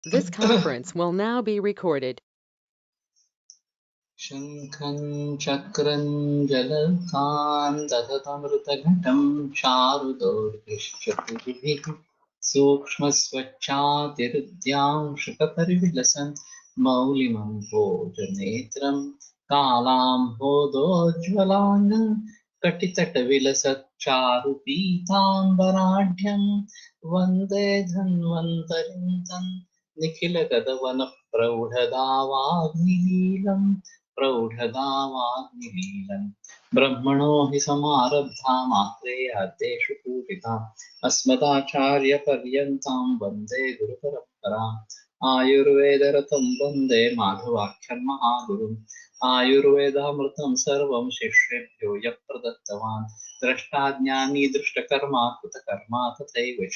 This conference will now be recorded. शङ्खं चक्रं जलकान्ततमृतघटं चारुदौर्भिश्चतुर्भिः सूक्ष्मस्वच्छातिहृद्यां शुकपरिविलसन् मौलिमं भोजनेत्रं कालाम्भोदोज्ज्वलाङ्गं कटितटविलसच्चारुपीताम्बराढ्यं वन्दे धन्वन्तरिं तं निखिलगतवनप्रौढदावाग्निलीलम् प्रौढदावाग्निलीलम् ब्रह्मणो हि समारब्धामात्रेयाद्येषु पूजिताम् अस्मदाचार्यपर्यन्तां वन्दे गुरुपरम्पराम् आयुर्वेदरतं वन्दे माधवाख्यं महागुरुम् आयुर्वेदामृतं सर्वं शिष्येभ्यो यः प्रदत्तवान् द्रष्टाज्ञानी दृष्टकर्मा कृतकर्मा तथैव च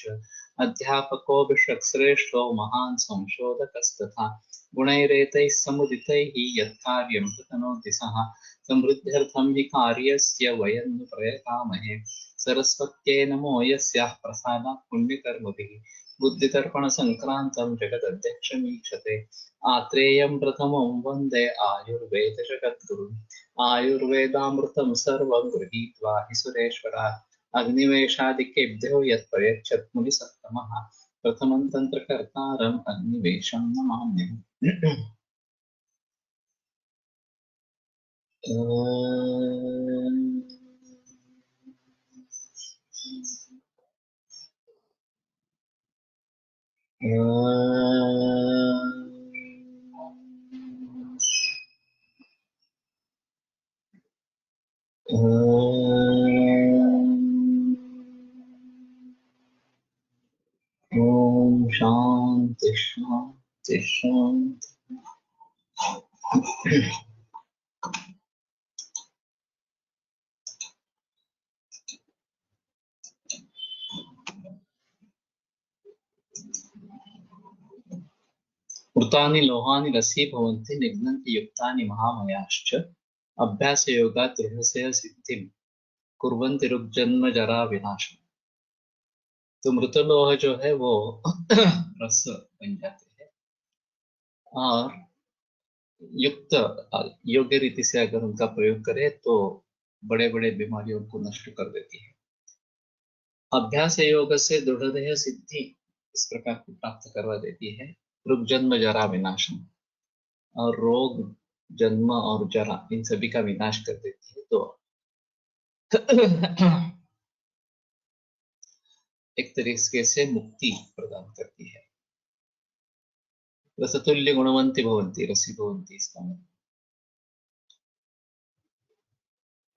अध्यापको विश्वश्रेष्ठो महान् संशोधकस्तथा गुणैरेतैः समुदितैः यत्कार्यं कृतनोति सः समृद्ध्यर्थं हि कार्यस्य वयं नु प्रयतामहे सरस्वत्यै नमो यस्याः प्रसादात् पुण्यकर्मभिः बुद्धितर्पणसङ्क्रान्तं जगदध्यक्षमीक्षते आत्रेयं प्रथमं वन्दे आयुर्वेदजगद्गुरुम् आयुर्वेदामृतं सर्वं गृहीत्वा हि सुरेश्वरात् अग्निवेशादिकेभ्यो यत्प्रयच्छत् मुनिसत्तमः प्रथमं तन्त्रकर्तारम् अग्निवेशं नमाम्यहम्। ओम शांति शांति शांति। मृतानि लोहानि रसी भवन्ति निघ्नन्ति युक्तानि महामयाश्च अभ्यासयोगात् दृढस्य सिद्धिं कुर्वन्ति ऋग्जन्म जरा विनाशम्। तो मृत लोह जो है वो रस बन जाते हैं और युक्त योग्य रीति से अगर उनका प्रयोग करें तो बड़े बड़े बीमारियों को नष्ट कर देती है। अभ्यास योग से दृढ़देह सिद्धि इस प्रकार को प्राप्त करवा देती है। रोग जन्म जरा विनाशम, और रोग जन्म और जरा इन सभी का विनाश कर देती है। तो एक तरीके से मुक्ति प्रदान करती है। रसतुल्य गुणवंती भवंती रसी भवंती इसका मतलब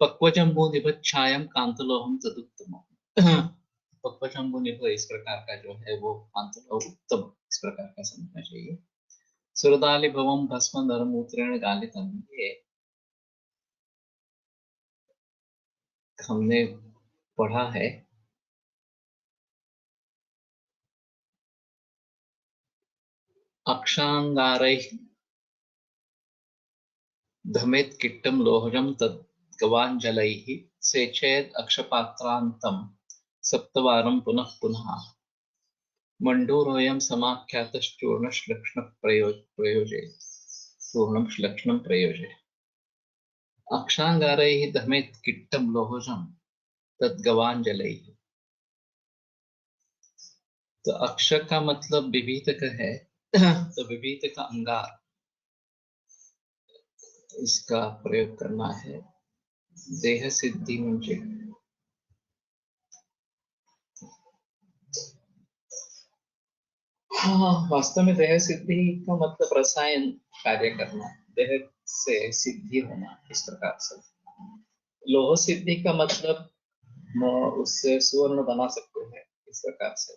पक्वचंबू निभच्छायम कांतलोहम तदुत्तम। पक्वचंबू निभ इस प्रकार का जो है वो कांतलोह उत्तम इस प्रकार का समझना चाहिए। सुरदाली भवम भस्म नरमूत्रेण गालितम, ये हमने पढ़ा है। अक्षांगारैः धमेत् किट्टं लोहजं तद् गवाञ्जलैः सेचेद् अक्षपात्रान्तं सप्तवारं पुनः पुनः मण्डूरोऽयं समाख्यातश्चूर्णश्लक्ष्णप्रयोजे चूर्णं श्लक्ष्णं प्रयोजे। अक्षांगारैः धमेत् किट्टं लोहजं तद् गवाञ्जलैः। तो अक्ष का मतलब विभीतक है, तो विभीतक अंगार इसका प्रयोग करना है। देह सिद्धि म्हणजे वास्तव में देह सिद्धि का मतलब रसायन कार्य करना, देह से सिद्धि होना इस प्रकार से। लोह सिद्धि का मतलब उससे सुवर्ण बना सकते हैं इस प्रकार से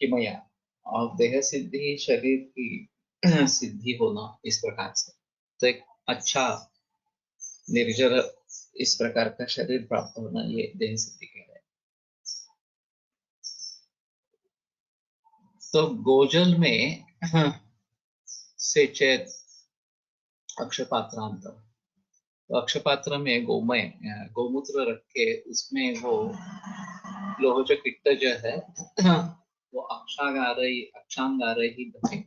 किमया, और देह सिद्धि शरीर की सिद्धि होना इस प्रकार से। तो एक अच्छा निर्जर इस प्रकार का शरीर प्राप्त होना, ये देह सिद्धि कह रहे हैं। तो गोजल में सेचेत अक्षपात्रांत, तो अक्षपात्र में गोमय गोमूत्र रख के उसमें वो लोहज किट्ट जो है वो अक्षांगार ही बचे।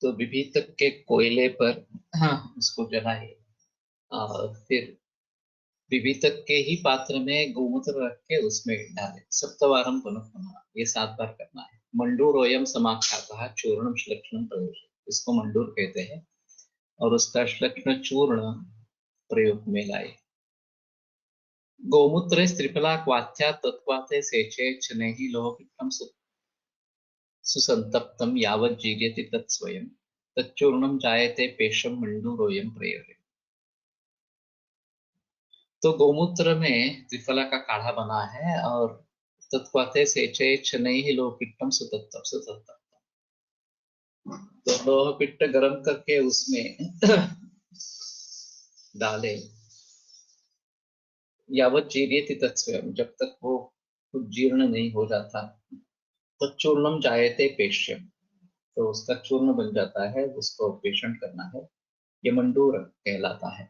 तो विभीतक के कोयले पर उसको जलाए, फिर विभीतक के ही पात्र में गोमूत्र रख के उसमें डाले। सप्तवारम पुनः पुनः, ये 7 बार करना है। मंडूरोयम समाख्यातः चूर्णम श्लक्षणम प्रयोज्य, इसको मंडूर कहते हैं और उसका श्लक्षण चूर्ण प्रयोग में लाए। गोमूत्रे त्रिफला क्वाथ्या तत्वाते सेचे शनैः लोहपित्तम सुसंतप्तम यावत् जीर्यति तत्स्वयं तच्चूर्णम जायते पेशम मंडूरोयम प्रयोज्य। तो गोमूत्र में त्रिफला का काढ़ा बना है और तत्वाते सेचे शनैः लोहपित्तम सुतप्तम, तो लोहपिट्ट गरम करके उसमें डाले। यावत जीर्यति तत्स्वयं, जब तक वो खुद जीर्ण नहीं हो जाता। तो चूर्णम जायते पेश्यम, तो उसका चूर्ण बन जाता है, उसको पेषण करना है, ये मंडूर कहलाता है।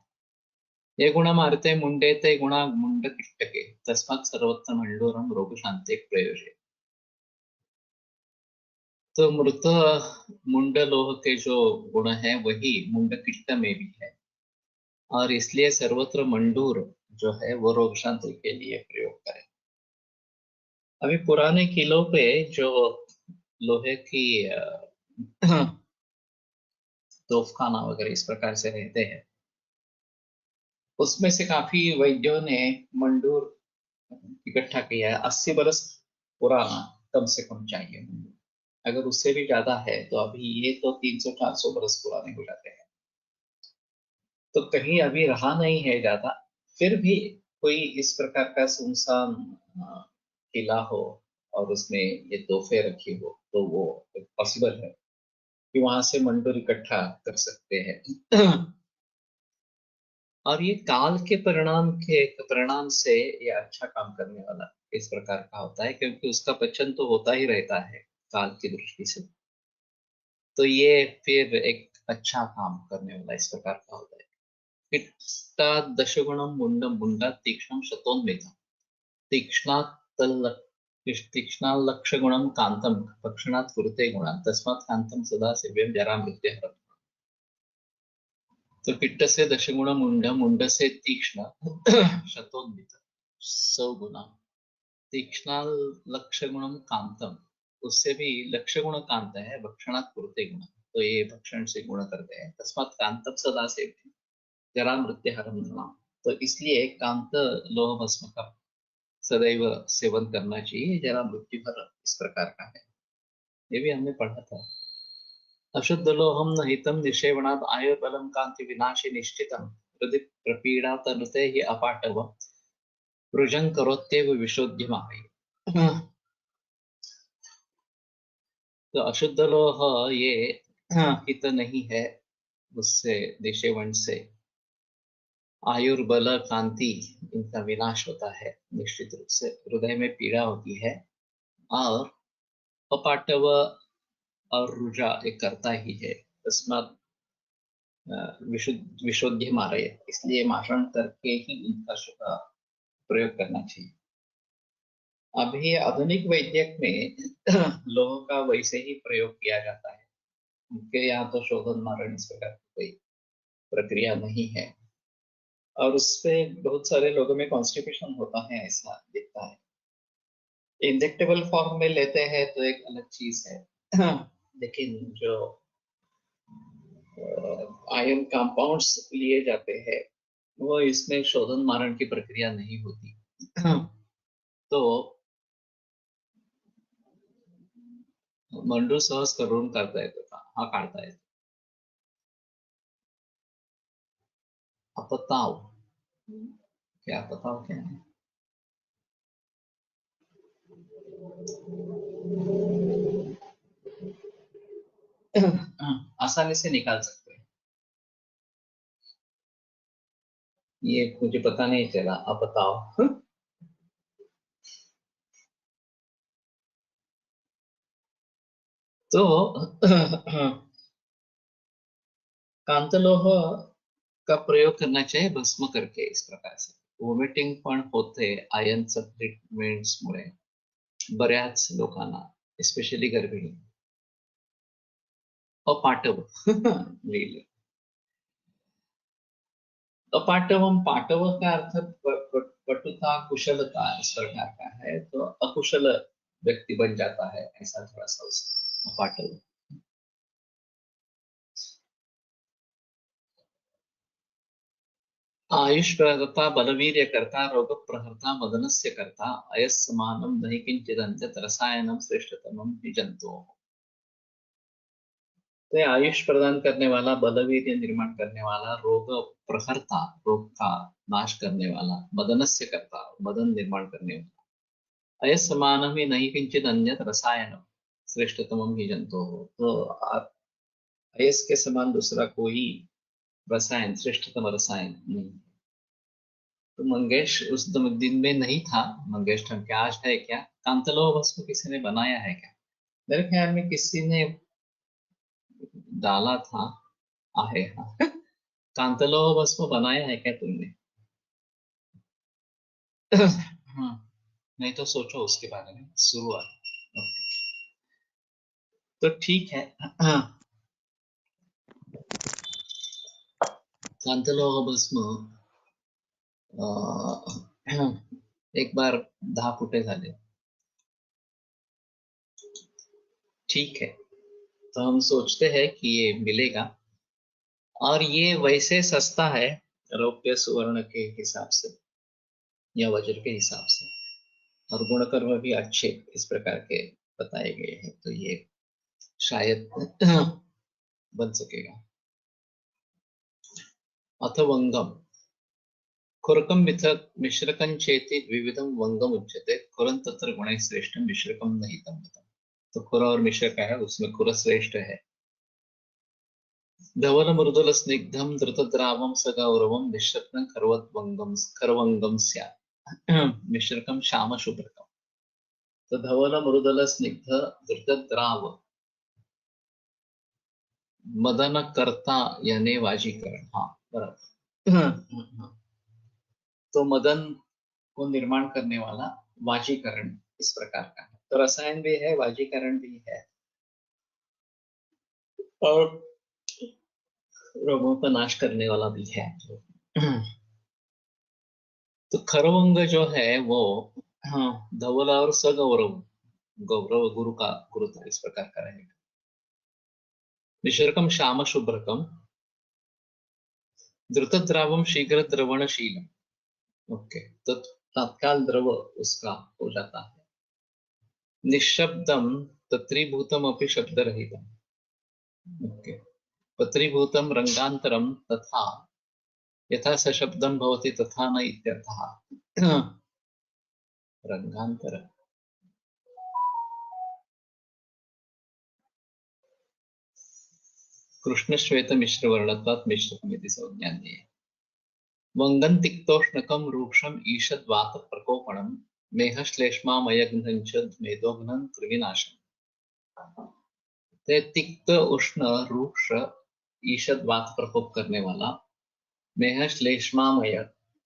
ये गुण मारते मुंडे ते गुणा मुंड किष्टके तस्मात् सर्वत्र मंडूरम रोग शांति प्रयोज्य। तो मृत मुंड लोह के जो गुण है वही मुंड किष्ट में भी है, और इसलिए सर्वत्र मंडूर जो है वो रोग शांति के लिए प्रयोग करें। अभी पुराने किलों पे जो लोहे की तोफखाना वगैरह इस प्रकार से रहते हैं, उसमें से काफी वैद्यों ने मंडूर इकट्ठा किया है। 80 बरस पुराना कम से कम चाहिए मंडूर। अगर उससे भी ज्यादा है तो अभी ये तो 300-400 बरस पुराने हो जाते हैं, तो कहीं अभी रहा नहीं है ज्यादा। फिर भी कोई इस प्रकार का सुनसान किला हो और उसमें ये तोहफे रखी हो, तो वो पॉसिबल है कि वहां से मंडूर इकट्ठा कर सकते हैं। और ये काल के परिणाम से ये अच्छा काम करने वाला इस प्रकार का होता है, क्योंकि उसका पचन तो होता ही रहता है काल की दृष्टि से। तो ये फिर एक अच्छा काम करने वाला इस प्रकार का होता है। किट्टा दशगुणम मुंडम मुंडा तीक्ष्णम शतोन्मितम तीक्ष्णालक्षगुणम कांतम भक्षणात् कुरुते गुणा तस्मात् कांतम सदा सेव्यम जरा मृत्युहरम्। तो किट्ट से दशगुण मुंड, मुंड से तीक्ष्ण शतोन्मित 100 गुना, तीक्ष्णाल लक्ष्य गुणम कांतम, उससे भी लक्ष्य गुण कांत है, भक्षणात् कुरुते गुण, तो ये भक्षण से गुण करते हैं। तस्मात् कांतम सदा सेव्यम जरा मृत्युहरम नृणाम्, तो इसलिए कांत लोह भस्म का सदैव सेवन करना चाहिए, जरा मृत्युहर इस प्रकार का है। ये भी हमने पढ़ा था। अशुद्ध लोहम न हितम निषेवणात् आयुर्बलम कांति विनाशे निश्चितम हृदि प्रपीड़ा तनुते ही अपाटव रुजं करोत्येव विशुद्धिमाय। तो अशुद्ध लोह ये हित नहीं है, उससे निषेवण से आयुर्बल कांति इनका विनाश होता है निश्चित रूप से, हृदय में पीड़ा होती है, और अपाटव और रुजा एक करता ही है। तस्मात् विशुद्धि मारे, इसलिए माषण करके ही इनका प्रयोग करना चाहिए। अभी आधुनिक वैद्यक में लोह का वैसे ही प्रयोग किया जाता है, उनके यहाँ तो शोधन मारण इस प्रकार की कोई प्रक्रिया नहीं है, और उससे बहुत सारे लोगों में कॉन्स्टिपेशन होता है ऐसा दिखता है। इंजेक्टेबल फॉर्म में लेते हैं तो एक अलग चीज है, लेकिन जो आयन कंपाउंड्स लिए जाते हैं वो इसमें शोधन मारण की प्रक्रिया नहीं होती। तो मंडू सहज करून करता येतो का? हा काढता येतो. अपताव, क्या अपताव क्या है? आसानी से निकाल सकते हैं, ये मुझे पता नहीं चला अपताव। तो कांतलोह का प्रयोग करना चाहिए भस्म करके इस प्रकार से। वोमिटिंग पण होते आयन सप्लिमेंट्स मुळे, बऱ्याच लोकांना, स्पेशली गर्भिणी. अपाटव लिहिले. अपाटवम, पाटव का अर्थ पटुता, कुशलता इस प्रकार का है, तो अकुशल व्यक्ति बन जाता है, ऐसा थोड़ा सा उसका अपाटव. आयुष प्रहर्ता, बलवीर्य करता, रोग प्रहर्ता, मदनस्य करता, अयस्समानं नहि किंचिदन्यत् रसायनम श्रेष्ठतमं हि जंतु. तो ये आयुष प्रदान करने वाला, बलवीर्य निर्माण करने वाला, रोग प्रहर्ता, रोग का नाश करने वाला, मदनस्य करता, मदन निर्माण करने वाला, अयस्समानं हि नहि किंचिद अन्यत् रसायनम श्रेष्ठतमं हि जंतु. तो अयस के समान दूसरा कोई रसायन, श्रेष्ठतम रसायन नहीं. तो मंगेश उस दिन में नहीं था. मंगेश ठन के आज है क्या? कांतलो भस्म किसी ने बनाया है क्या? मेरे ख्याल में किसी ने डाला था. आहे हाँ. कांतलो भस्म बनाया है क्या तुमने? हाँ. नहीं तो सोचो उसके बारे में, शुरुआत. तो ठीक है. कांतलो भस्म एक बार 10 फुटे झाले. ठीक है. तो हम सोचते हैं कि ये मिलेगा, और ये वैसे सस्ता है रौप्य सुवर्ण के हिसाब से या वज्र के हिसाब से, और गुणकर्म भी अच्छे इस प्रकार के बताए गए हैं, तो ये शायद बन सकेगा. अथ वंगम, खुरकम मिश्रकं चेति द्विविधम वंगम उच्यते, खुरन तत्र गुणैः श्रेष्ठम मिश्रकम नहीं तम. तो खुरा और मिश्रक है, उसमें खुर श्रेष्ठ है. धवल मृदुल स्निग्धम धृतद्रावम सगौरवम निश्रत्न खरवंगम स्यात्. मिश्रकम श्याम शुभ्रकम. तो धवल मृदुल स्निग्ध धृतद्राव, मदन करता यानी वाजीकरण. हाँ बराबर. तो मदन को निर्माण करने वाला वाजीकरण इस प्रकार का है. तो रसायन भी है, वाजीकरण भी है, और रोगों का नाश करने वाला भी है. तो खरवंग जो है वो, हाँ, धवल और सगौरव, गौरव गुरु का गुरुता इस प्रकार का रहेगा. निशर्कम श्याम शुभ्रकम, द्रुतद्रावम शीघ्र द्रवणशीलम. ओके. तो तत्काल द्रव उसका हो जाता है. निशब्दम तत्रीभूतम अपि शब्द रहितम. ओके. पत्रीभूतम रंगांतरम तथा यथा सशब्दम भवति तथा न इत्यर्थः. रंगांतर, कृष्ण श्वेत मिश्र वर्णत्वात् मिश्रकमिति संज्ञान्ये. वंगन तिक्तोष्णकम रूक्षम ईषद वात प्रकोपणम मेहश्लेष्मामयघ्नं च मेदोघ्नं कृमिनाशम. ते तिक्त, उष्ण, रूक्ष, ईषद वात प्रकोप करने वाला, मेहश्लेष्मामय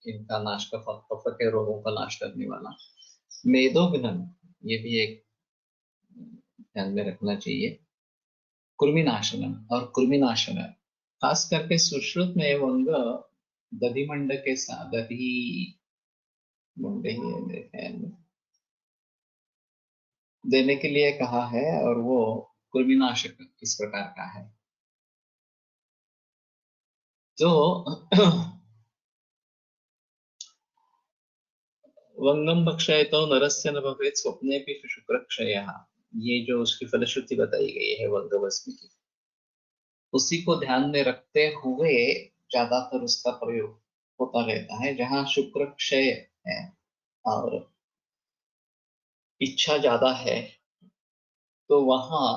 इनका नाश का, कफ के रोगों का नाश करने वाला, मेदोघ्नम, ये भी एक ध्यान में रखना चाहिए, कृमिनाशनम, और कृमिनाशन. खास करके सुश्रुत में वंग दधिमंड के साथ, दधि मुंडे ही है मेरे ख्याल में, देने के लिए कहा है, और वो कृमिनाशक इस प्रकार का है. तो वंगम भक्षयतो नरस्य न भवेत् स्वप्ने भी शुक्र क्षयः. ये जो उसकी फलश्रुति बताई गई है वंग भस्म की, उसी को ध्यान में रखते हुए ज्यादातर उसका प्रयोग होता रहता है. जहाँ शुक्र क्षय है और इच्छा ज्यादा है, तो वहां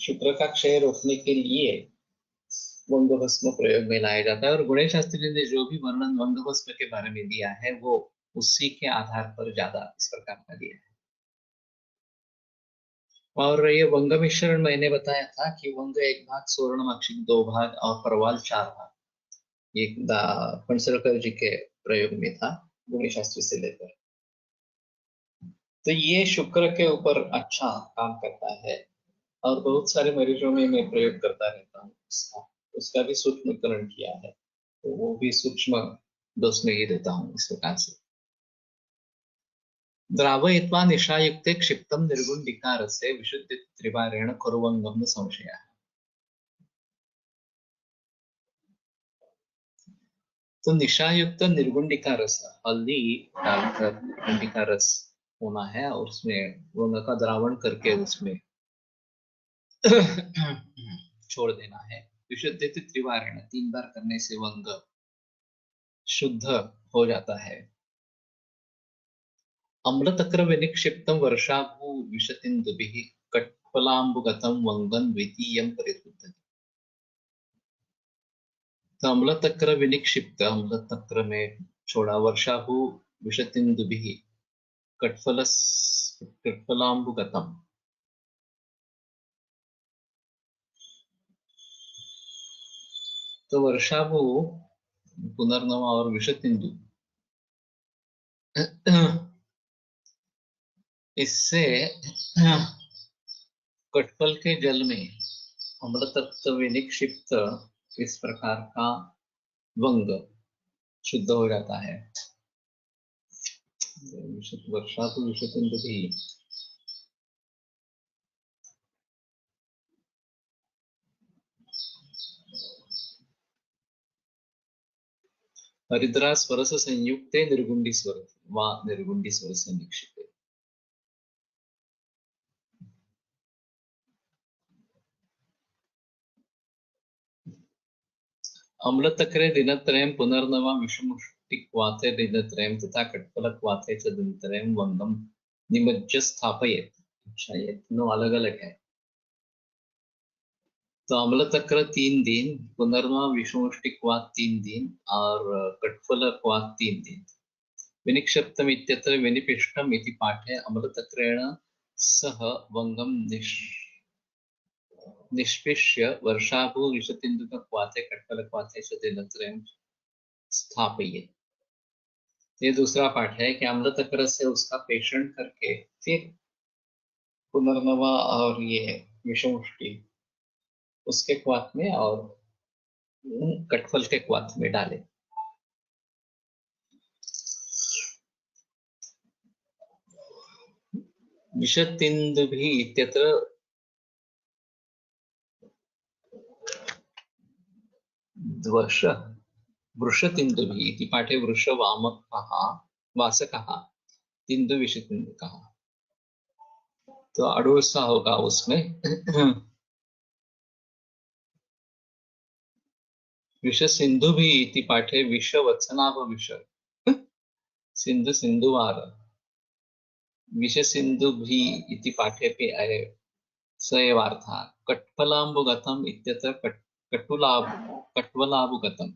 शुक्र का क्षय रोकने के लिए वंग भस्म प्रयोग में लाया जाता है. और गणेश शास्त्री ने जो भी वर्णन वंग भस्म के बारे में दिया है, वो उसी के आधार पर ज्यादा इस प्रकार का दिया है. और ये वंग मिश्रण मैंने बताया था कि वंग एक भाग, स्वर्ण मक्षिक 2 भाग, और परवाल 4 भाग. ये पणसलकर जी के प्रयोग में था, गुणी शास्त्री से लेकर। तो ये शुक्र के ऊपर अच्छा काम करता है और बहुत सारे मरीजों में मैं प्रयोग करता रहता हूँ उसका। उसका भी सूक्ष्मकरण किया है, तो वो भी सूक्ष्म डोज में ही देता हूँ इस प्रकार से। द्रावयित्वा निशायुक्ते क्षिप्तम निर्गुणिकारस्य विशुद्धि त्रिवारेण कुर्वंगम न संशयः। तो निशायुक्त निर्गुंडिका रस, हल्दी डालकर निर्गुंडिका रस होना है और उसमें वंग का द्रावण करके उसमें छोड़ देना है। विशुद्ध त्रिवारेण, 3 बार करने से वंग शुद्ध हो जाता है। अम्लतक्र विनिक्षिप्तम वर्षाभू विशतिन्दुभिः कट्फलाम्बुगतं वंगं द्वितीयं परिशुद्धति। तो अम्लतक्र विनिक्षिप्त, अम्लतक्र में छोड़ा, वर्षाभू विशतिन्दुभिः कट्फलाम्बुगतम, तो वर्षाभू पुनर्नवा और विषतिन्दु, इससे कटफल के जल में अम्लतत्व विनिक्षिप्त इस प्रकार का वंग शुद्ध हो जाता है। वर्षाभू विषतिन्दु भी हरिद्रा स्वरस संयुक्ते निर्गुंडी स्वर वा निर्गुंडी स्वर से निक्षिप्ते। अम्लतक्रे दिनत्रयं पुनर्नवा विषमुष्टिक्वाथे दिनत्रयं तथा कटफलक्वाथे च दिनत्रयं वंगम निमज्ज स्थापयेत्। अच्छा, ये तीनों अलग अलग है। तो अम्लतक्र 3 दिन, पुनर्नवा विषमुष्टिक्वाथ 3 दिन और कटफलक्वाथ 3 दिन। विनिक्षिप्तम इत्यत्र विनिपिष्टम इति पाठे अम्लतक्रेण सह वंगम निष्पिष्य वर्षाभू विशतिन्दुक्वाथे कटफलक्वाथे च दिनत्रयं स्थापयेत्। ये दूसरा पाठ है कि अम्लतक्र से उसका पेषण करके फिर पुनर्नवा और ये विषमुष्टि उसके क्वाथ में और कटफल के क्वाथ में डाले। विशतिन्दुभिः इत्यत्र द्वश वृषतिन्दुभिः इति पाठे वृषवामकः वासकः तिन्दु विशतिन्दुकः, तो अड़ोसा होगा उसमें। विष सिंधु भी इति पाठे विषवत्सनाभ विष सिंधु सिंधुवार, विष सिंधु भी इति पाठे पे आए स एवार्थः। कट्फलाम्बुगतम इत्यत्र कटुलाभ कट्वलाभुगतम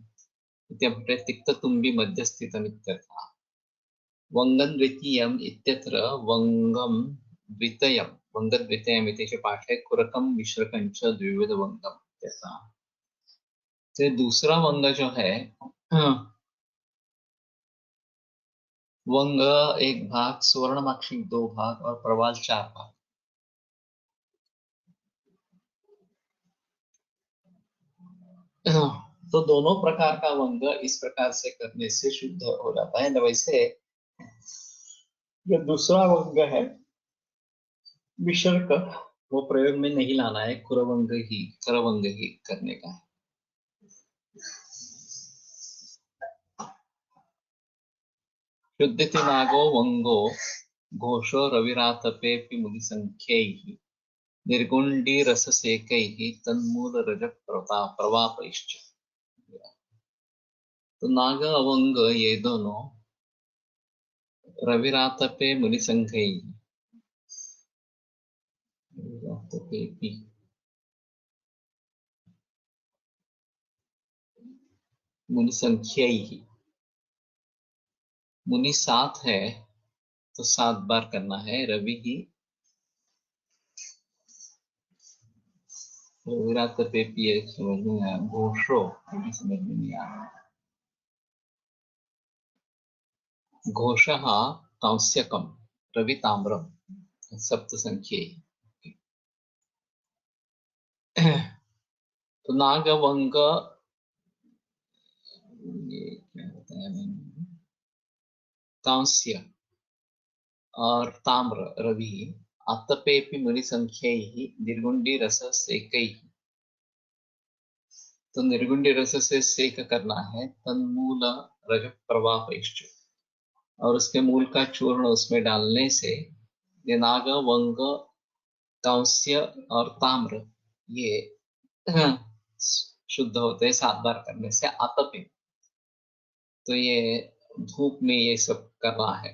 इत्यपठे तिक्ततुम्बी मध्यस्थितम् इत्यर्थः। वंगं द्वितीयम् इत्यत्र वंगं द्वितीयं, वंगं द्वितीयम् इति च पाठे कुरकं मिश्रकं च द्विविध वंगम इत्यर्थः। तो दूसरा वंग जो है, वंग 1 भाग, सुवर्णमाक्षी 2 भाग और प्रवाल 4 भाग। तो दोनों प्रकार का वंग इस प्रकार से करने से शुद्ध हो जाता है। वैसे जो दूसरा वंग है विसर्ग, वो प्रयोग में नहीं लाना है, करवंग ही करने का है। शुद्धिति नागो वंगो घोषो रविरातपे मुनिसंख्यैः निर्गुंडी रससेकैः तन्मूल रज प्रवापैश्च। तो नाग अवंग ये दोनों रविरातपे मुनिसंख्यैः, मुनिसंख्यैः, मुनि 7 है तो 7 बार करना है। रवि ही रविरात पे पिए समझ में आया, घोषो समझ में नहीं आ रहा। घोषः कांस्यकं रविताम्रम सप्तसंख्ये। तो नागवंग, ये क्या बताया मैंने, कांस्य और ताम्र रवि आतपेपि मुनिसंख्यैः निर्गुण्डी रस सेकैः। तो निर्गुण्डी रस से सेक करना है तन्मूल रज प्रवाहैश्च, और उसके मूल का चूर्ण उसमें डालने से ये नाग वंग कांस्य और ताम्र ये शुद्ध होते हैं 7 बार करने से आतपे। तो ये धूप में ये सब करना है।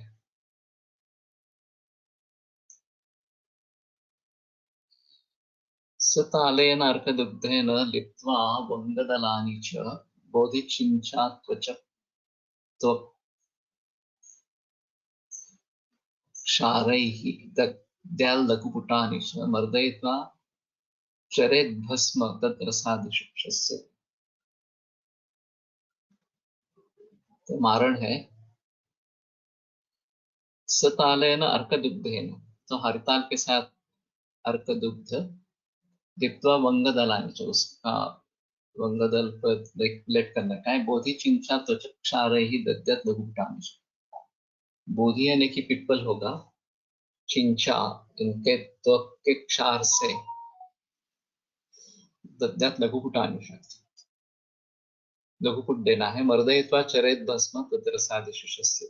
सतालेन अर्कदुग्धेन लिप्त्वा वंगदलानि च बोधिचिञ्चा क्षारैः दग्ध्याल्लघुपुटानि च मर्दयित्वा चरेद्भस्म तद्रसादिशुक्षस्य। तो मारण है सतालेन अर्कदुग्धेन, तो हरिताल के साथ अर्कदुग्ध, दिप्त्वा वंगदलानि च, उसका वंगदल पर लेट करने का है, बोधि चिंचा त्वच क्षारैः दग्ध्यात् लघुपुटानि च। बोधि यानी कि पिप्पल होगा, चिंचा इनके त्वक के क्षार से, दग्ध्यात् लघुपुटानि च लघुपुट देना है, मर्दयित्वा चरेत भस्म तद्रसादिशुषस्य।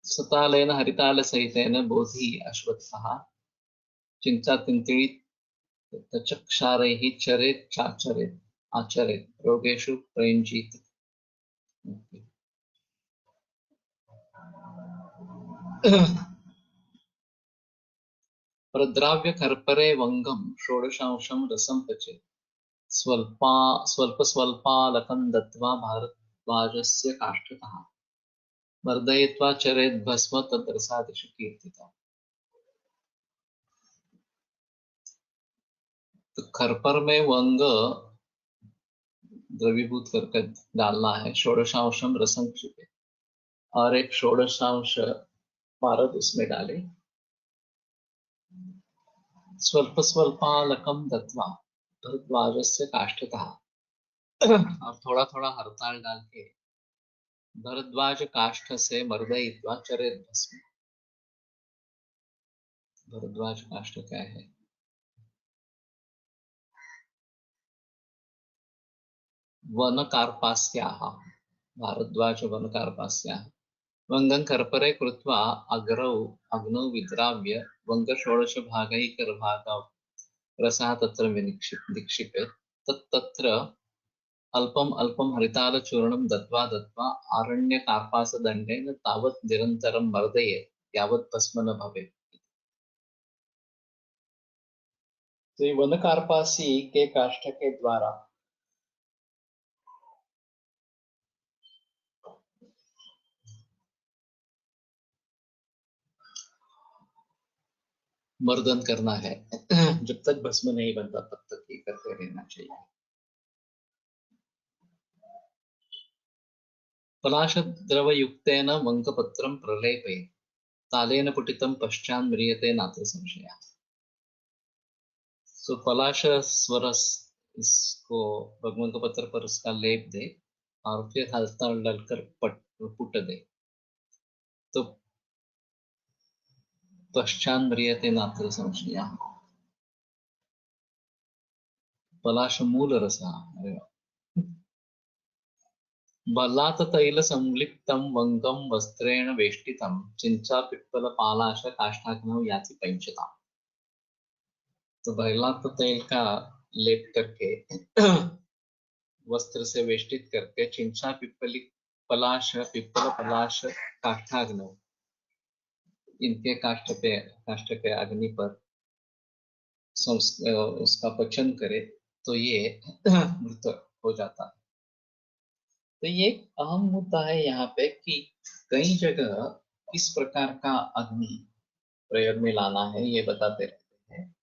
सतालेन हरिताल सहितेन बोधि अश्वत्थः चिंचा तिन्तिणी तचक्षारैः चरेत चाचरेत आचरेत रोगेषु प्रयुञ्जीत। प्रद्राव्य कर्परे वंगम षोडशांशं रसं पचेत् स्वल्पस्वल्पालकं दत्त्वा भारद्वाजस्य काष्ठतः मर्दयित्वा चरेत् भस्म तद्रसादिषु कीर्तितम्। तो खरपर में वंग द्रवीभूत करके डालना है, षोडशांशम रसं क्षिपे, और एक षोडशांश पारद उसमें डाले, स्वल्प स्वल्पालकम दत्वा भरद्वाजस्य काष्ठतः, और थोड़ा थोड़ा हरताल डाल के भरद्वाज काष्ठ से मर्दयित्वा चरेत भस्म। भरद्वाज काष्ठ क्या है? वन कार्पास्याः, भारद्वाज वन कार्पास्याः वंगं कर्परे कृत्वा अग्रौ अग्नौ विद्राव्य वंग षोडश भागैकर्भागौ रसः तत्र निक्षिपेत् तत्र अल्पम अल्पम हरिताल चूर्णं दत्वा दत्वा आरण्यकार्पासदण्डेन तावत् निरन्तरं मर्दयेत् यावत् भस्म न भवेत्। तो ये वन कार्पासी के काष्ठ के द्वारा मर्दन करना है। जब तक भस्म नहीं बनता तब तक ये करते रहना चाहिए। पलाशद्रवयुक्तेन वंकपत्रं प्रलेपयेत् तालेन पुटितं पश्चान् म्रियते नात्र संशयः। तो पलाश स्वरस, इसको भगवान के पत्र पर उसका लेप दे और फिर हल्का डालकर पुट दे, तो पश्चान म्रियते नात्र संशयः। पलाश मूल रस, बलात् तैल संलिप्तं वंगं वस्त्रेण वेष्टितं चिंचा पिप्पल पालाश काष्ठाग्नौ याति पंचताम्। तो बलात् तेल का लेप करके वस्त्र से वेष्टित करके चिंचा पिप्पल पलाश काष्ठाग्नौ, इनके काष्ठ के अग्नि पर उसका पचन करे तो ये मृत हो जाता है। तो ये अहम मुद्दा है यहाँ पे कि कई जगह किस प्रकार का अग्नि प्रयोग में लाना है ये बताते रहते हैं।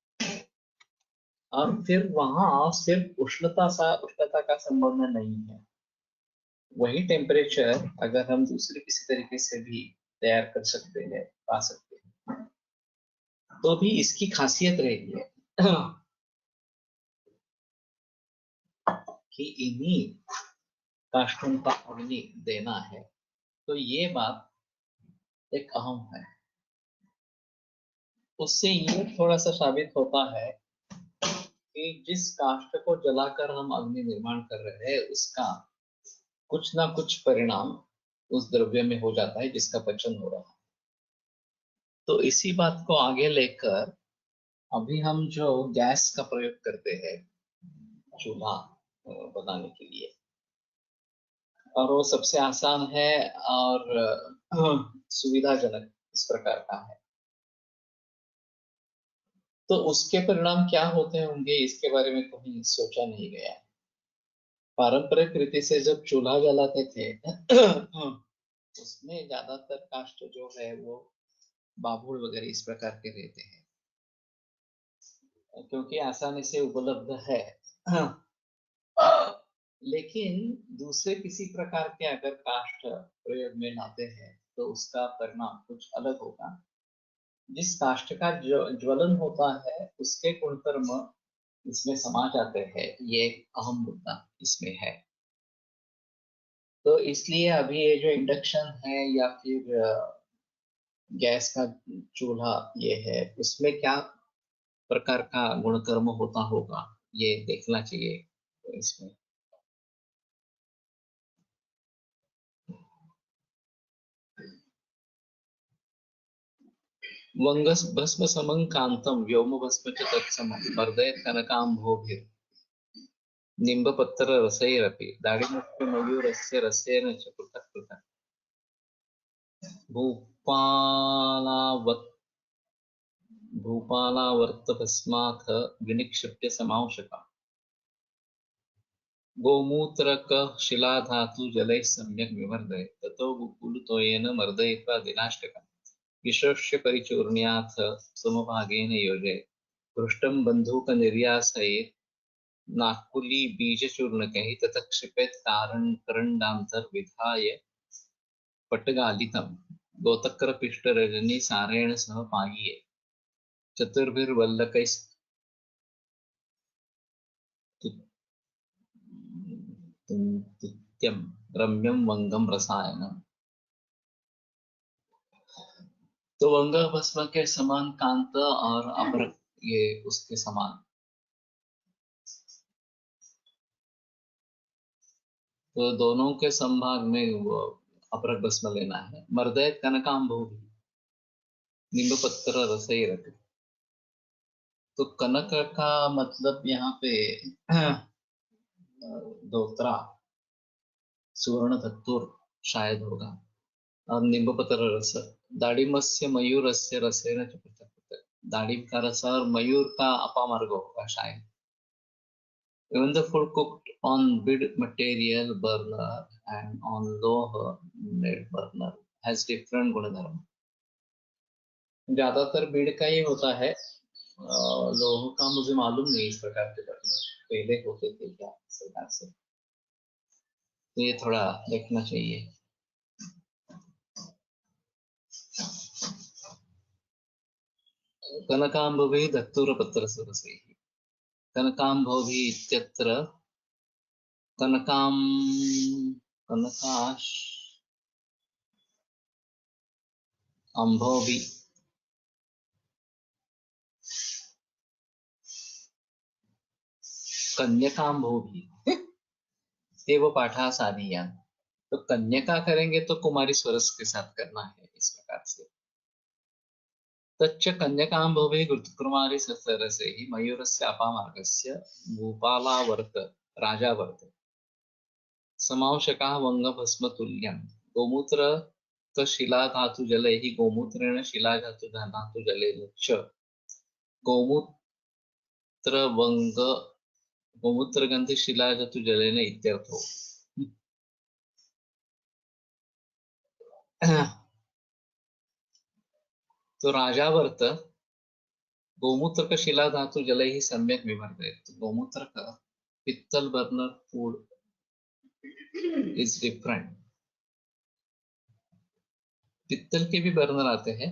और फिर वहां सिर्फ उष्णता का संबंध नहीं है। वही टेम्परेचर अगर हम दूसरे किसी तरीके से भी तैयार कर सकते हैं, पा सकते हैं, तो भी इसकी खासियत रहेगी कि इन्हीं काष्ठों का अग्नि देना है। तो ये बात एक अहम है। उससे ये थोड़ा सा साबित होता है कि जिस काष्ठ को जलाकर हम अग्नि निर्माण कर रहे हैं, उसका कुछ ना कुछ परिणाम उस द्रव्य में हो जाता है जिसका पचन हो रहा है। तो इसी बात को आगे लेकर अभी हम जो गैस का प्रयोग करते हैं चूल्हा बनाने के लिए, और वो सबसे आसान है और सुविधाजनक इस प्रकार का है, तो उसके परिणाम क्या होते होंगे इसके बारे में कभी सोचा नहीं गया है। पारंपरिक रीति से जब चूल्हा जलाते थे उसमें ज्यादातर काष्ठ जो है वो बाभूल वगैरह इस प्रकार के रहते हैं, क्योंकि आसानी से उपलब्ध है। लेकिन दूसरे किसी प्रकार के अगर काष्ठ प्रयोग में लाते हैं तो उसका परिणाम कुछ अलग होगा। जिस काष्ठ का ज्वलन होता है उसके गुणधर्म इसमें समा जाते हैं, ये अहम मुद्दा इसमें है। तो इसलिए अभी ये जो इंडक्शन है या फिर गैस का चूल्हा ये है, उसमें क्या प्रकार का गुणकर्म होता होगा ये देखना चाहिए इसमें। वंगस भस्म समं कांतम व्योम भस्म च तत्समं वर्धयत् कनकांभोभिः निम्बपत्र रसैरपि दाढिमुख्य मयूरस्य रसेन च पृथक् पृथक् भूपालावत् भूपालावर्तभस्माथ विनिक्षिप्य समांशका गोमूत्रक शिलाधातु जलैः सम्यक् विमर्दय ततो गुकुलतोयेन मर्दयित्वा दिनाष्टकम् विशोष्य परिचूर्ण्याथ समभागेन योजयेत् पृष्ठं बन्धूकनिर्यासयेत् नाकुली बीजचूर्णकैः ततः क्षिपेत् करण्डान्तर्विधाय पट्टगालितं गोतक्रपिष्टरजनी सारेण सह पाय्ये चतुर्भिर्वल्लकैस्तुत्यं रम्यं वंगम रसायनम्। तो वंग भस्म के समान कांत और अभ्रक ये उसके समान, तो दोनों के संभाग में वो अभ्रक भस्म लेना है। मर्दय कनकांबोधि नींबू पत्र रसई रख। तो कनक का मतलब यहाँ पे दोत्रा सुवर्ण धतुर शायद होगा, और नींबू पत्र रस दाड़िमस्य मयूरस्य रसेन च पृथक् पृथक्, दाड़िम का रस और मयूर का अपामार्ग होगा शायद। Even the food cooked on bid material burner and on low lead burner has different गुणधर्म। ज्यादातर बीड़ का ही होता है, लोह का मुझे मालूम नहीं इस प्रकार के बर्तन पहले होते थे क्या इस प्रकार से, तो ये थोड़ा देखना चाहिए। कनकाम्भोभिः धतुरपत्रसरसैः कनकाम्भोभिः इत्यत्र कनकाम कनकाश अम्भोभिः कन्यकाम्भोभिः देव पाठा साधीया। तो कन्यका करेंगे तो कुमारी स्वरस के साथ करना है इस प्रकार से। तच्च कन्यकाम्भोभिः कुमारी सरसे ही मयूरस्य अपामार्गस्य भूपालावर्त राजावर्त समांशकाः वंगभस्मतुल्यं गोमूत्र शिलाधातुजलैः गोमूत्रेण शिलाधातुजलेन च गोमूत्रवंग गोमूत्रगंध शिलाधातुजलेन इत्यर्थो। तो राजावर्त गोमूत्र का शिला धातु जल ही सम्यक विवर्तते। तो गोमूत्र का पित्तल बर्नर फूड इज डिफरेंट। पित्तल के भी बर्नर आते हैं।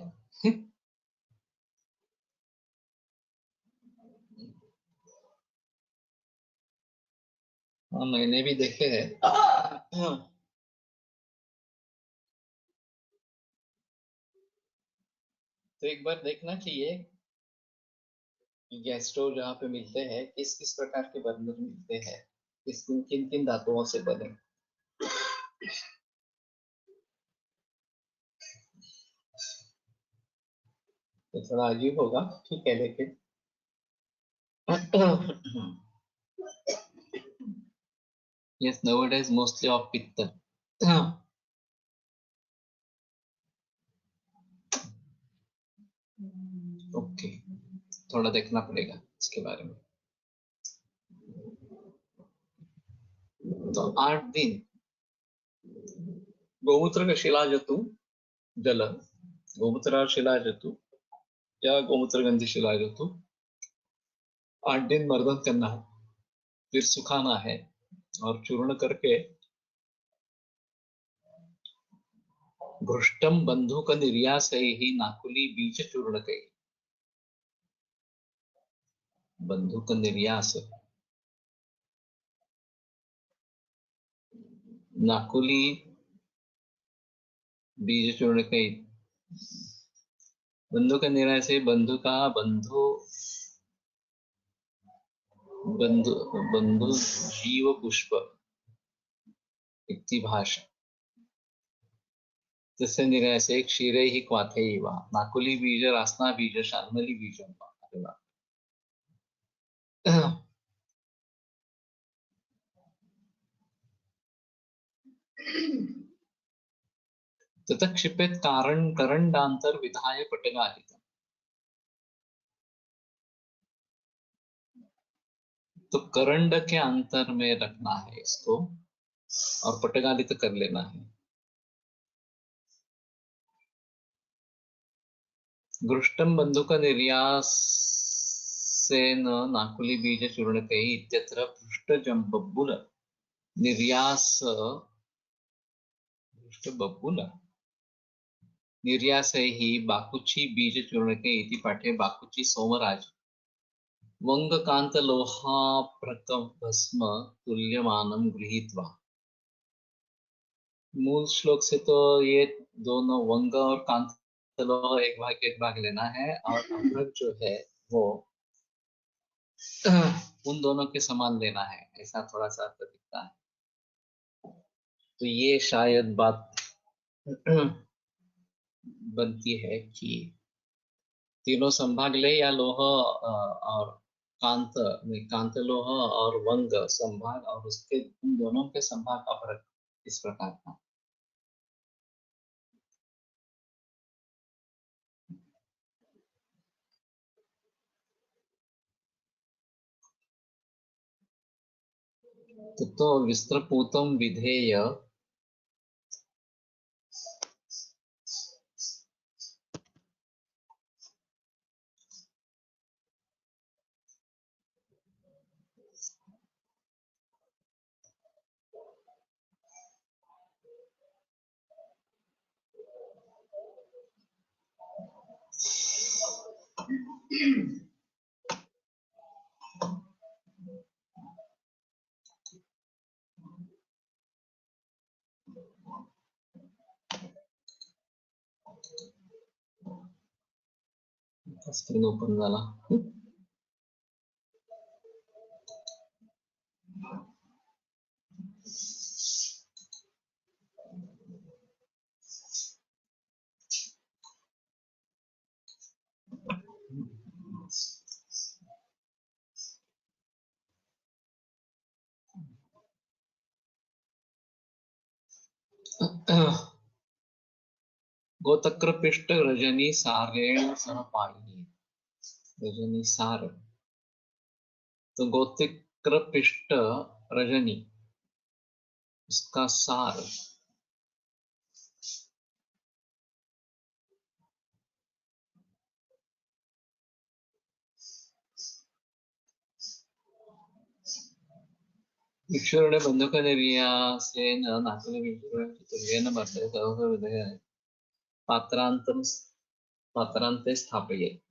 हाँ, मैंने भी देखे हैं। तो एक बार देखना चाहिए कि गैस स्टोव जहाँ पे मिलते हैं किस किस प्रकार के बर्नर मिलते हैं, किन किन धातुओं से बने। तो थोड़ा अजीब होगा, ठीक है, लेकिन yes, nowadays mostly of pittal. Okay, थोड़ा देखना पड़ेगा इसके बारे में। तो 8 दिन गोमूत्र का शिलाजतु जल, गोमूत्र शिलाजतु या गोमूत्र गंधी शिलाजतु 8 दिन मर्दन करना है, फिर सुखाना है और चूर्ण करके घृष्टम बंधुक निर्यास ही नाकुली बीज चूर्ण कई। बंधुक निर्यास, नाकुली बीज चूर्ण कई। बंधु का निर्यास है, बंधु का बंधु बंधु बंधु जीव पुष्प इति भाषा तस्य निर्यासे क्षीरैः क्वाथैव नाकुली बीज रास्ना बीज शाल्मली बीजं वा। अरे वाह। ततः क्षिपेत करंडांतर विधाय पटगालितम्। तो करंड के अंतर में रखना है इसको और पटगालित कर लेना है। घृष्टम बंधुक निर्यासेन नाकुली बीज चूर्णकै इत्यत्र पृष्ठजं निर्यास बब्बुल निर्यासैः बाकुची बीज चूर्णकै इति पाठे बाकुची सोमराज वंगकांतलोहाप्रकभस्म तुल्यमानं गृहीत्वा। मूल श्लोक से तो ये दोनों वंग और कांतलोह एक भाग लेना है और अभ्रक जो है वो उन दोनों के समान लेना है, ऐसा थोड़ा सा अर्थ दिखता है। तो ये शायद बात बनती है कि तीनों संभाग ले या लोह और कांत लोह और वंग संभाग और उसके उन दोनों के संभाग का फर्क इस प्रकार का। तो विस्त्रपूतम विधेय स्क्रीन ओपन झाला। गोतक्र पृष्ठ रजनी सारेण सह पाणि। रजनी सार, तो गोतक्र पृष्ठ रजनी इसका सार भिक्षुरुणे बन्धुकनिर्यासेन नाकुलभिक्षुरुणे चतुर्येन वर्तते तदोहृदये पात्रान्ते स्थापयेत्।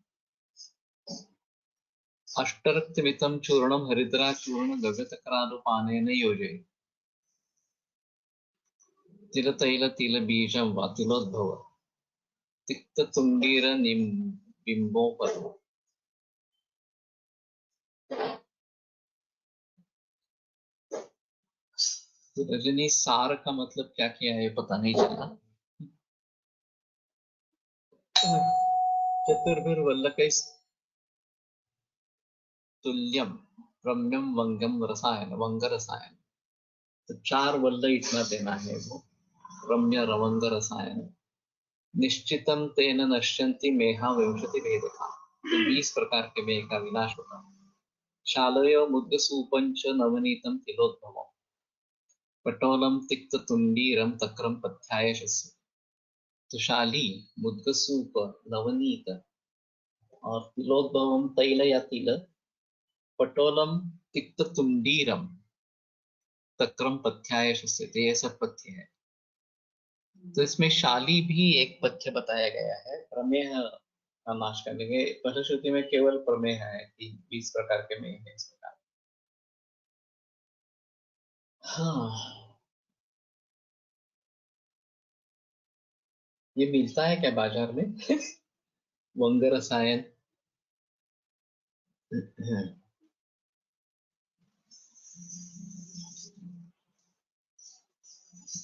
अष्टरक्तमितं चूर्णं हरिद्राचूर्ण गगतकरालुपानेन योजयेत्। तिलतैलतिलबीजं वा तिलोद्भव तिक्ततुण्डीरनिम्बिम्बोपरि। रजनी सार का मतलब क्या किया है पता नहीं चला। चतुर्भिर्वल्लकैस्तुल्यं रम्यं वंगम वंग रसायन। तो 4 वल्ल इतना देना है वो रम्य रवंग रसायन। निश्चितम तेन नश्यन्ति मेहा विंशति भेदका। तो 20 प्रकार के मेह का विनाश होता है। शालयो मुद्गसूपंच नवनीतम तिलोद्भवम् पटोलम तिक्ततुंडीरम तक्रम पथ्याय शस्य। तो शाली मुद्गसूप नवनीत और तिलोद्भवम तैल या तिल पटोलम तिक्ततुंडीरम तक्रम पथ्याय शस्य। तो ये सब पथ्य है। तो इसमें शाली भी एक पथ्य बताया गया है प्रमेह का नाश करने के। फलश्रुति में केवल प्रमेह है कि 20 प्रकार के मेह है इस प्रकार। हाँ, ये मिलता है क्या बाजार में? वंग रसायन।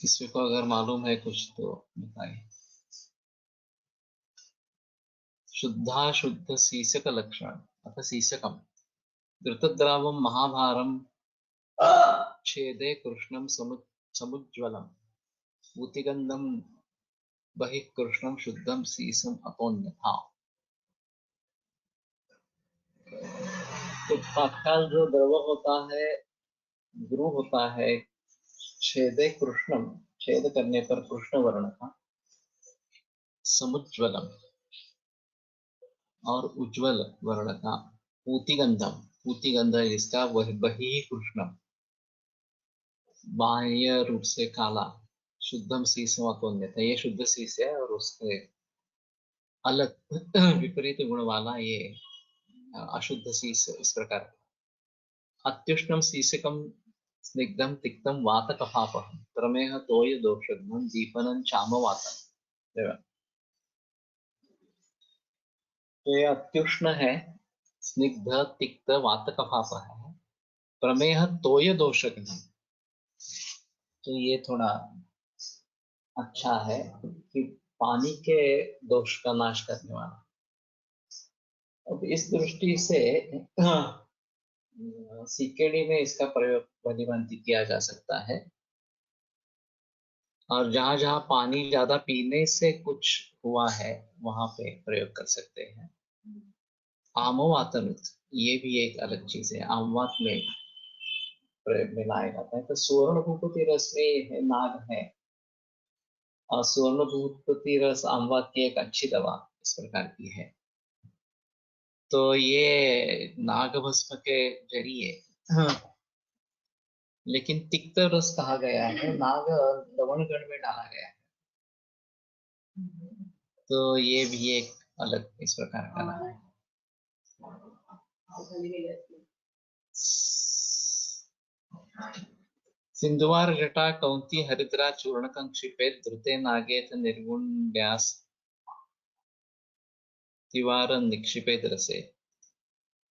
किसी को अगर मालूम है कुछ तो बताइए। शुद्धाशुद्ध शीर्षक लक्षण अथ शीर्षकम धृतद्रावं महाभारम छेदे कृष्णं समुज्ज्वलम् ऊतिगन्धं बहिः कृष्णं शुद्धं शीसम अतोन्यथा। तो तत्काल जो द्रव होता है ध्रुव होता है छेदे कृष्णम छेद करने पर कृष्ण वर्ण का समुज्ज्वलम और उज्ज्वल वर्ण का पूतिगंधम पूतिगंध इसका वह बही कृष्णम बाह्य रूप से काला शुद्धम शीशम अतोन्यथा। ये शुद्ध शीश है और उसके अलग विपरीत गुण वाला ये अशुद्ध शीश इस प्रकार। अत्युष्णम शीर्षकम स्निग्धम तिक्तम वात कफापहम प्रमेह तोय दोषघ्नं दीपनं चाम वातम। तो ये अत्युष्ण है स्निग्ध तिक्त वात कफापह है प्रमेह तोय दोषघ्नं। तो ये थोड़ा अच्छा है कि पानी के दोष का नाश करने वाला। अब इस दृष्टि से सीकेडी में इसका प्रयोग भलीभांति किया जा सकता है। और जहां जहां पानी ज्यादा पीने से कुछ हुआ है वहां पे प्रयोग कर सकते हैं। आमवातनुत ये भी एक अलग चीज है। आमवात में प्रयोग में लाया जाता है। तो सुवर्ण भूपति रस में है नाग है और सुवर्ण भूपति रस आमवात की एक अच्छी दवा इस प्रकार की है। तो ये नाग भस्म के जरिए लेकिन तिक्त रस कहा गया है नाग लवणगढ़ में डाला गया है। तो ये भी एक अलग इस प्रकार का नाम है। सिंधुवार जटा कौंती हरिद्रा चूर्णकं क्षिपेत् धृते नागेत निर्गुण्यास तिवार निक्षिपेत् रसे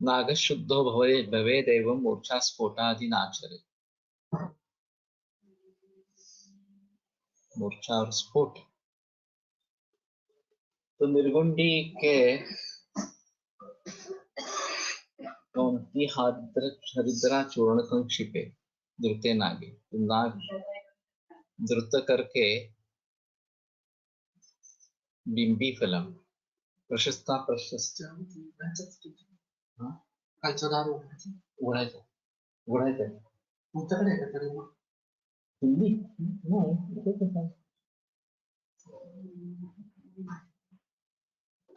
नागशुद्धो भवेदेवं मूर्छा स्फोटादि नाचरे। मूर्छा और स्फोट। तो निर्गुंडी के कौंती हरिद्रा चूर्णकं क्षिपे धृते नागे। तो नाग धृत करके बिंबी फलम प्रशस्ता प्रशस्त कालचं दारू उघडायचं उघडायचं तुमच्याकडे आहे का तरी मग हिंदी नाही इथे कसं आहे?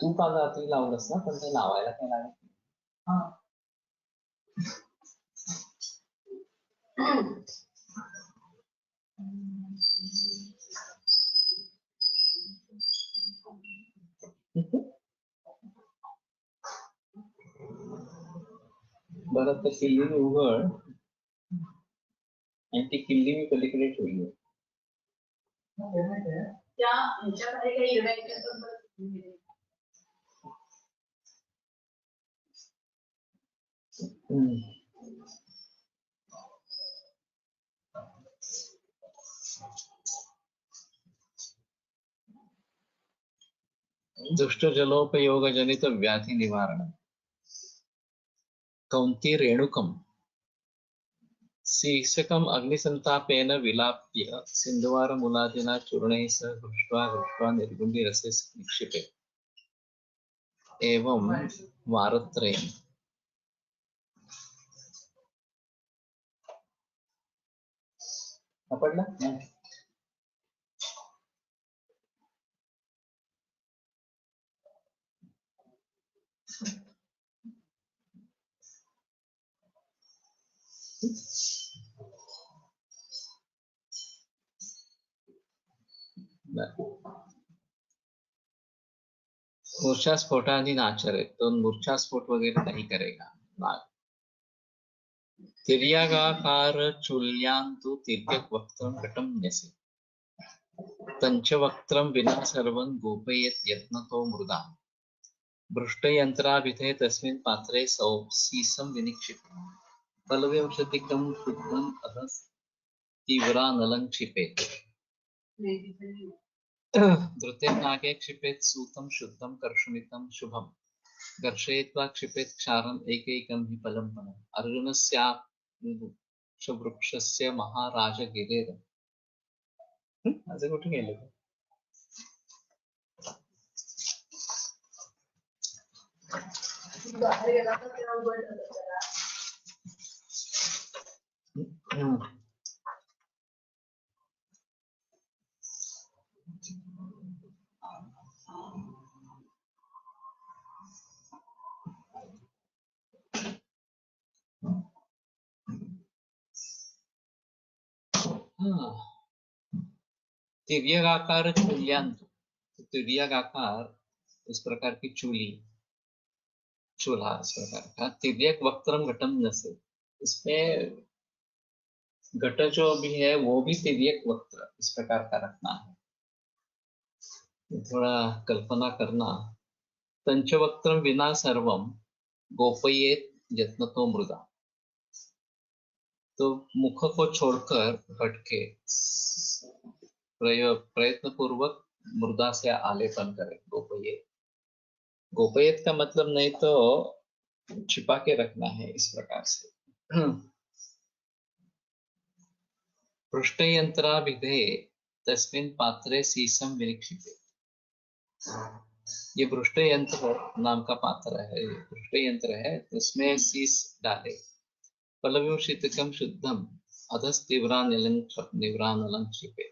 तू का रात्री लावलंस ना पण ते लावायला काय लागत हा बरं तर किल्ली उघड आणि ती किल्ली मी पलीकडे ठेवली. त्या ह्याच्यामध्ये काही दुष्ट जलोपयोग जनित व्याधि निवारण. कौंती रेणुकम शीर्षकम अग्निसंतापेन विलाप्य सिंधुवार मूलादिना चूर्णैः सह घृष्ट्वा निर्गुण्डी रसे निक्षिपे एवं वारत्रयम्. पडला मूर्छा स्फोटादि नाचरे, तो मूर्छा स्फोट वगैरह नहीं करेगा. तिर्यगाकार चूल्यान्तु तिर्यक वक्त्रं घटं न्यसे तंचवक्त्रं विना सर्वं गोपयेत् यत्नतो मृदा भृष्टयन्त्राभिधे तस्मिन् पात्रे सीसं विनिक्षिपेत् फलविंशतिकं शुद्धम् अधः तीव्रानलं क्षिपेत् धृतेनागे क्षिपेत् सूतं शुद्धं कर्षमितं शुभम् घर्षयित्वा क्षिपेत् क्षारम् एकैकं हि फलं फलम्. अर्जुनस्याक्षवृक्षस्य महाराजगिरेर. असं कुठे गेलं? तिर्यगाकार चूल्यांतु. तिर्यगाकार इस प्रकार की चूली, चूल्हा इस प्रकार का. तिर्यक वक्त्रम घटम नसे, इसमें घट जो भी है वो भी तिर्यक वक्त्र इस प्रकार का रखना है. थोड़ा कल्पना करना. पंचवक्त्रम विना सर्वम गोपयेत यत्नतो मृदा. तो मुख को छोड़कर घट के प्रयत्न पूर्वक मृदा से आलेपन करे. गोपयेत, गोपयेत का मतलब नहीं तो छिपा के रखना है इस प्रकार से. पृष्ठयंत्राभिधे तस्मिन् पात्रे सीसम विनिक्षिपे. ये पृष्ठयंत्र नाम का पात्र है, पृष्ठयंत्र है, उसमें शीश डाले. फलविंशतिकम शुद्धम अधस तीव्रानलं क्षिपे.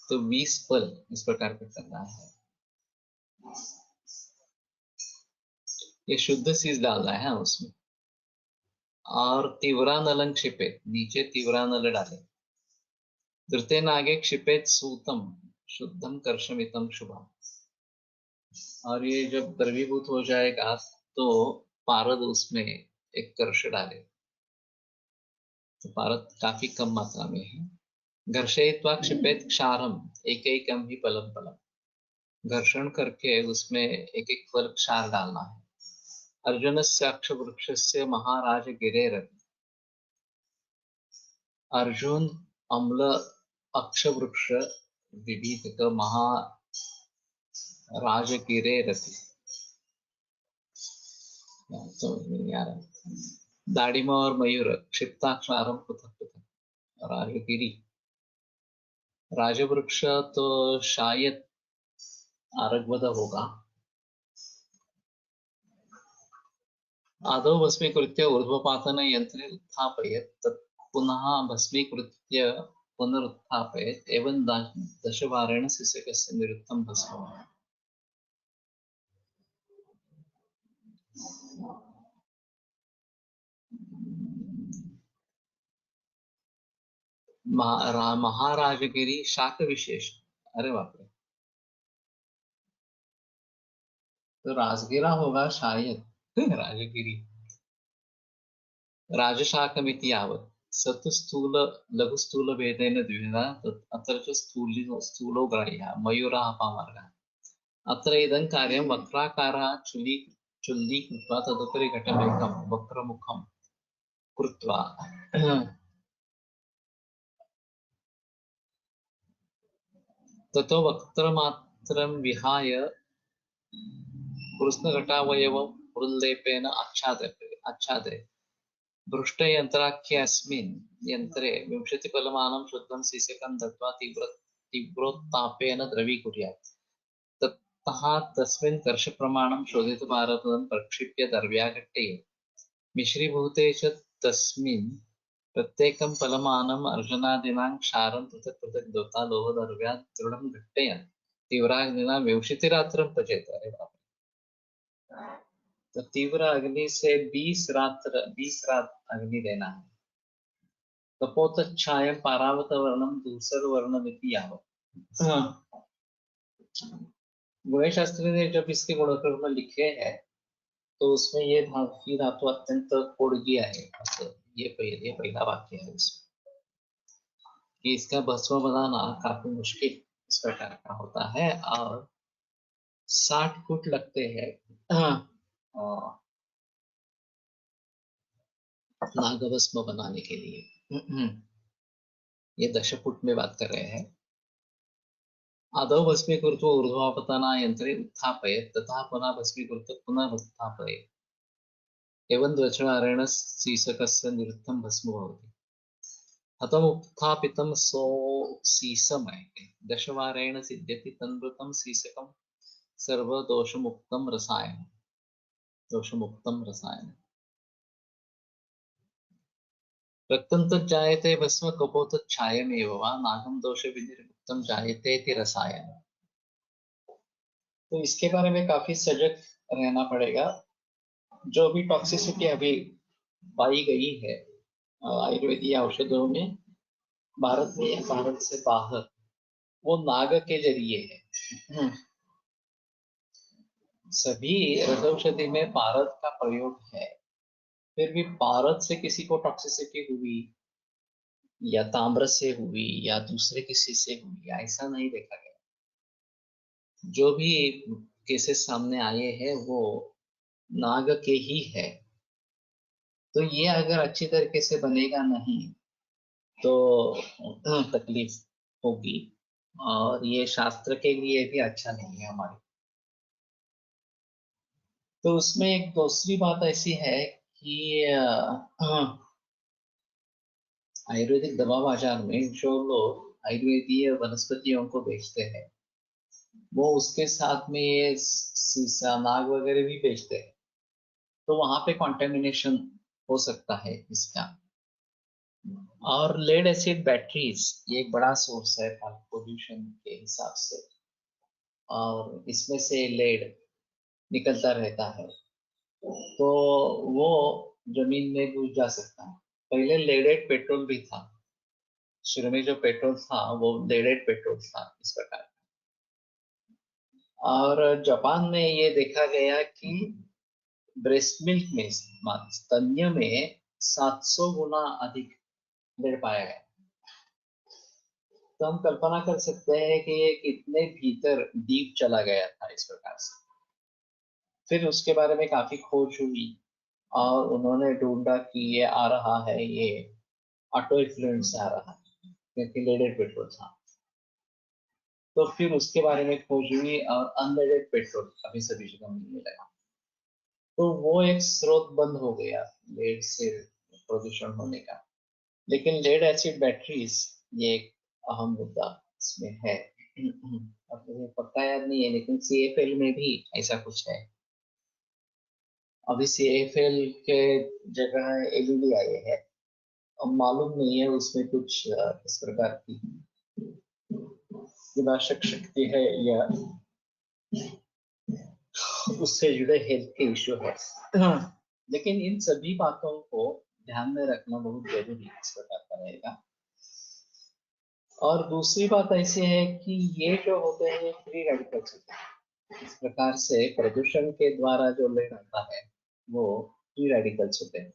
तो 20 फल इस प्रकार का करना है. ये शुद्ध शीश डालना है उसमें. और तीव्रानलं क्षिपे, नीचे तीव्रानल डाले. धृतेन आगे क्षिपेत सूतम शुद्धम कर्षमितम शुभम. और ये जब द्रवीभूत हो जाएगा तो पारद उसमें एक कर्ष डाले. तो पारद काफी कम मात्रा में है. घर्षयित्वा क्षिपेत क्षारम एकैकम हि फलम फलम. घर्षण करके उसमें एक एक फल क्षार डालना है. अर्जुनस्य अक्षवृक्षस्य महाराज गिरेर. अर्जुन अम्ल अक्षवृक्ष विविध का महाराज गिरेरति. समझ में नहीं आ रहा. दाड़िमा और मयूर क्षिप्ताक्षारम पृथक पृथक. राजगिरी, राजवृक्ष तो शायद आरगवद होगा. आदौ भस्मीकृत्य ऊर्ध्वपातन यंत्रे उत्थापयेत् तत् पुनः भस्मीकृत्य पुनरुत्थापयेत् एवं दशवारेण शिशकस्य निरुद्धं भस्मम्. महाराजगिरी शाक विशेष। अरे बाप रे, तो राजगिरा होगा शायद। राजगिरी राजशाकमिति यावत् सतु स्थूल लघु स्थूल भेदेन द्विधा अत्र च स्थूलो ग्राह्यः मयूरः पामरः। अत्र इदं कार्यं वक्राकारः चुल्ली कृत्वा तदुपरि घटमेकं वक्रमुखं कृत्वा ततो वक्त्रमात्रं विहाय कृष्णघटावयवं मृल्लेपेन आच्छादयते। भृष्टयन्त्राख्यस्मिन् यन्त्रे 20 फलमानं शुद्धं सीसकं दत्त्वा तीव्रोत्तापेन द्रवीकुर्यात्। ततः तस्मिन् कर्षप्रमाणं शोधितपारदं प्रक्षिप्य द्रव्याघट्टे मिश्रीभूते च तस्मिन् प्रत्येकं फलमानम् अर्जनादीनां क्षारं पृथक् पृथक् दत्त्वा लोहद्रव्यात् दृढं घट्टयन् तीव्राग्निना 20 रात्रं पचेत। अरे बाप रे। तो तीव्र अग्नि से 20 रात अग्नि देना है। कपोतच्छायं पारावतवर्णं धूसरवर्णमिति यावत्। गुणेश शास्त्री ने जब इसके गुणकर्म लिखे हैं तो उसमें ये धातु अत्यंत कोड गया है। तो ये पहला वाक्य है इसमें कि इसका भस्म बनाना काफी मुश्किल इस प्रकार का होता है और 60 फुट लगते हैं नागभस्म बनाने के लिए। ये दशपुट में बात कर रहे हैं। आदौ भस्मीकृत्य ऊर्ध्वापतना यंत्रे उत्थापयेत् तथा पुनः भस्मीकृत्य पुनः उत्थापयेत् एवं द्वचनारेण सीसकस्य निरुद्धं भस्म भवति। हतमुत्थापितं सो सीसमय दशवारेण सिद्ध्यति तन्मृतं सीसकं सर्वदोषमुक्तं रसायनं। रक्तं तज्जायते भस्म कपोतच्छायमेव वा नागं दोषविनिर्मुक्तं जायते इति रसायनं। तो इसके बारे में काफी सजग रहना पड़ेगा। जो भी टॉक्सिसिटी अभी पाई गई है आयुर्वेदीय औषधों में भारत में या भारत से बाहर, वो नाग के जरिए है। सभी रसौषधि में पारद का प्रयोग है, फिर भी पारद से किसी को टॉक्सिसिटी हुई या ताम्र से हुई या दूसरे किसी से हुई ऐसा नहीं देखा गया। जो भी केसेस सामने आए हैं वो नाग के ही है। तो ये अगर अच्छी तरीके से बनेगा नहीं तो तकलीफ होगी और ये शास्त्र के लिए भी अच्छा नहीं है हमारे। तो उसमें एक दूसरी बात ऐसी है कि आयुर्वेदिक दवा बाजार में जो लोग आयुर्वेदीय वनस्पतियों को बेचते हैं वो उसके साथ में ये सीसा नाग वगैरह भी बेचते हैं, तो वहां पे कंटेमिनेशन हो सकता है इसका। और लेड एसिड बैटरीज ये एक बड़ा सोर्स है पोल्यूशन के हिसाब से, और इसमें से लेड निकलता रहता है तो वो जमीन में घुस जा सकता है। पहले लेडेड पेट्रोल भी था, शुरू में जो पेट्रोल था वो लेडेड पेट्रोल था इस प्रकार। और जापान में ये देखा गया कि ब्रेस्ट मिल्क में स्तन्य में 700 गुना अधिक लेड पाया गया। तो हम कल्पना कर सकते हैं कि ये कितने भीतर डीप चला गया था इस प्रकार से। फिर उसके बारे में काफी खोज हुई और उन्होंने ढूंढा कि ये आ रहा है, ये ऑटो इन्फ्लुएंस से आ रहा है क्योंकि लेडेड पेट्रोल था। तो फिर उसके बारे में खोज हुई और अनलेडेड पेट्रोल अभी सभी जगह मिलने लगा। तो वो एक स्रोत बंद हो गया लेड से प्रदूषण होने का। लेकिन लेड एसिड बैटरीज ये एक अहम मुद्दा इसमें है। अब मुझे पक्का याद नहीं है लेकिन CFL में भी ऐसा कुछ है। अभी CFL के जगह LED आए हैं, अब मालूम नहीं है उसमें कुछ इस प्रकार की विनाशक शक्ति है या उससे जुड़े हेल्थ के इश्यू है। लेकिन इन सभी बातों को ध्यान में रखना बहुत जरूरी इस प्रकार का रहेगा। और दूसरी बात ऐसी है कि ये जो होते हैं फ्री रेडिकल्स होते हैं। इस प्रकार से प्रदूषण के द्वारा जो लेड आता है वो फ्री रेडिकल्स होते हैं,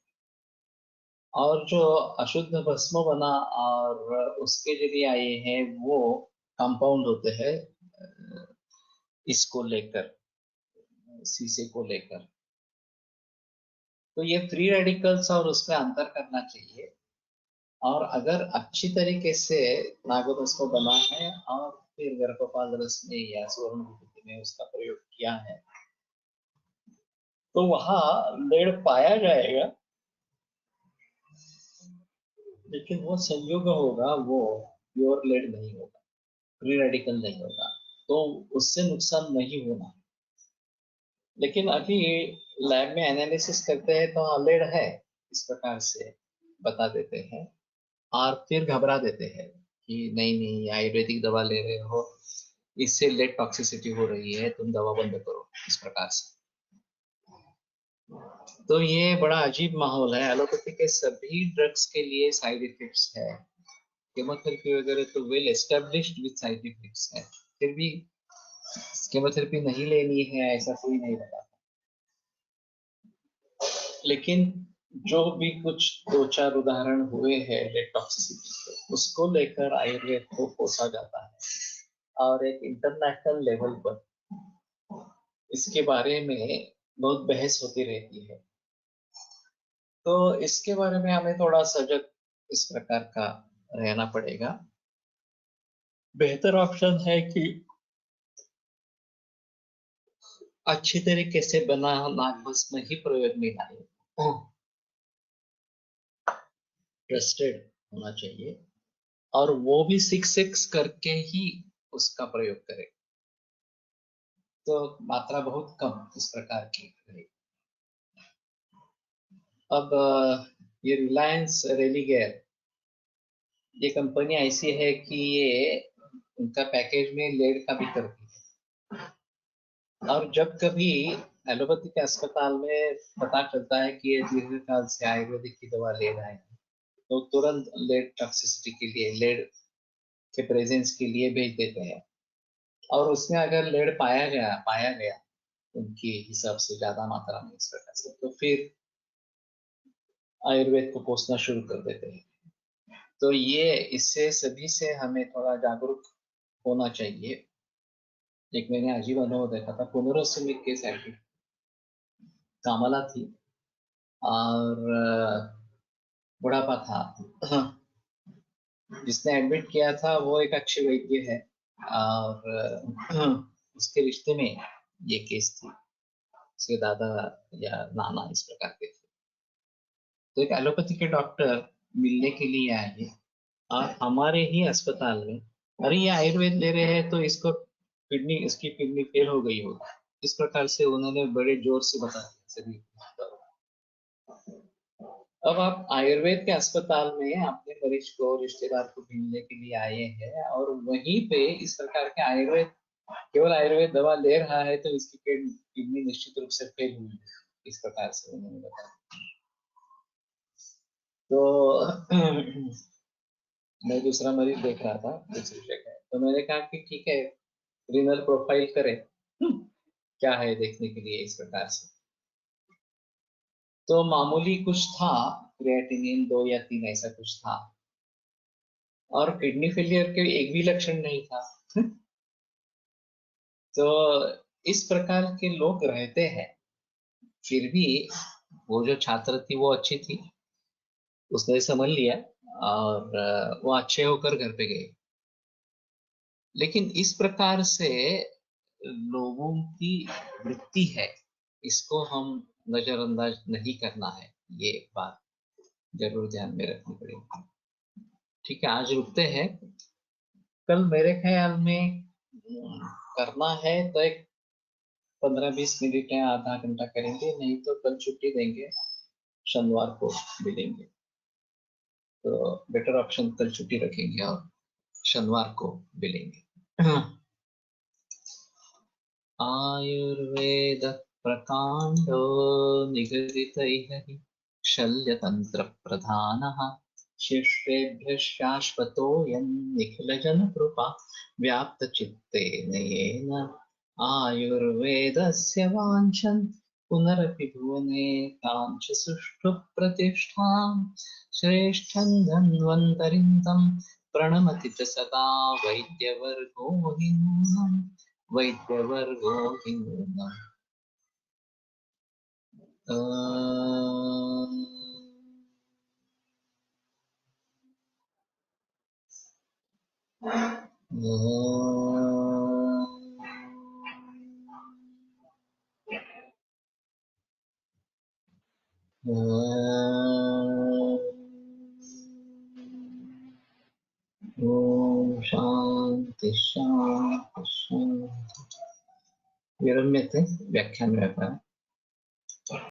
और जो अशुद्ध भस्म बना और उसके जरिए आए हैं वो कंपाउंड होते हैं, इसको लेकर, शीशे को लेकर। तो ये फ्री रेडिकल्स और उसमें अंतर करना चाहिए। और अगर अच्छी तरीके से नागोदस को बना है और फिर गर्भपाल रस में या सुवर्ण विभूति में उसका प्रयोग किया है तो वहां लेड पाया जाएगा, लेकिन वो संयोग होगा, वो प्योर लेड नहीं होगा, फ्री रेडिकल नहीं होगा, तो उससे नुकसान नहीं होना। लेकिन अभी लैब में एनालिसिस करते हैं तो हाँ लेड है, इस प्रकार से बता देते हैं, और फिर घबरा देते हैं कि नहीं नहीं आयुर्वेदिक दवा ले रहे हो, इससे लेड टॉक्सिसिटी हो रही है, तुम दवा बंद करो, इस प्रकार से। तो ये बड़ा अजीब माहौल है। एलोपैथी के सभी ड्रग्स के लिए साइड इफेक्ट्स है, केमोथेरेपी वगैरह तो well established with side effects है, फिर भी केमोथेरेपी नहीं लेनी है ऐसा कोई नहीं बताता। लेकिन जो भी कुछ दो चार उदाहरण हुए हैं लेड टॉक्सिसिटी के, उसको लेकर आयुर्वेद को कोसा जाता है और एक इंटरनेशनल लेवल पर इसके बारे में बहुत बहस होती रहती है। तो इसके बारे में हमें थोड़ा सजग इस प्रकार का रहना पड़ेगा। बेहतर ऑप्शन है कि अच्छी तरीके से बना नागभस्म ही प्रयोग में लाए, ट्रस्टेड होना चाहिए, और वो भी 6 करके ही उसका प्रयोग करें, तो मात्रा बहुत कम इस प्रकार की रहे। अब ये रिलायंस रेलिगेयर, ये कंपनी ऐसी है कि ये उनका पैकेज में लेड का भी करती है, और जब कभी एलोपैथी के अस्पताल में पता चलता है कि ये दीर्घकाल से आयुर्वेदिक की दवा ले रहे हैं तो तुरंत लेड टॉक्सिसिटी के लिए, लेड के प्रेजेंस के लिए भेज देते हैं, और उसमें अगर लेड पाया गया उनके हिसाब से ज्यादा मात्रा में इस प्रकार से, तो फिर आयुर्वेद को कोसना शुरू कर देते हैं। तो ये इससे सभी से हमें थोड़ा जागरूक होना चाहिए। एक मैंने अजीब अनुभव देखा था, पुनर्वसु केस एडमिट, कामला थी और बुढ़ापा था, जिसने एडमिट किया था वो एक अच्छे वैद्य है, और उसके रिश्ते में ये केस थी, उसके दादा या नाना इस प्रकार के थे। तो एक एलोपैथी के डॉक्टर मिलने के लिए आए और हमारे ही अस्पताल में, अरे ये आयुर्वेद ले रहे हैं तो इसकी किडनी फेल हो गई होगी, इस प्रकार से उन्होंने बड़े जोर से बता दिया सभी। अब आप आयुर्वेद के अस्पताल में अपने मरीज को, रिश्तेदार को मिलने के लिए आए हैं, और वहीं पे इस प्रकार के केवल आयुर्वेद दवा ले रहा है तो इसकी किडनी निश्चित रूप से फेल हुई, इस प्रकार से उन्होंने बताया। तो मैं दूसरा मरीज देख रहा था दूसरी जगह, तो मैंने कहा कि ठीक है रीनल प्रोफाइल करें, क्या है देखने के लिए, इस प्रकार से। तो मामूली कुछ था, क्रिएटिनिन 2 या 3 ऐसा कुछ था, और किडनी फेलियर के एक भी लक्षण नहीं था। तो इस प्रकार के लोग रहते हैं। फिर भी वो जो छात्र थी वो अच्छी थी, उसने समझ लिया, और वो अच्छे होकर घर पे गए। लेकिन इस प्रकार से लोगों की वृत्ति है, इसको हम नजरअंदाज नहीं करना है, ये बात जरूर ध्यान में रखनी पड़ेगी। ठीक है, आज रुकते हैं। कल मेरे ख्याल में करना है तो एक 15-20 मिनट या आधा घंटा करेंगे, नहीं तो कल छुट्टी देंगे, शनिवार को मिलेंगे। तो बेटर ऑप्शन कल छुट्टी रखेंगे और शनिवार को मिलेंगे। आयुर्वेद प्रकांडो निगदितैः शल्यतंत्र प्रधानः शिष्टेभ्यः शाश्वतोऽयं निखिलजनकृपा व्याप्तचित्तेन येन आयुर्वेदस्य वाञ्छन् पुनरपि भुवने काञ्च सुष्ठु प्रतिष्ठां श्रेष्ठं धन्वन्तरिं तं प्रणमति च सदा वैद्यवर्गो हि नूनम् वैद्यवर्गो हि नूनम् ॐ शान्ति शान्ति शान्ति। विरम्यते व्याख्यान व्यापार।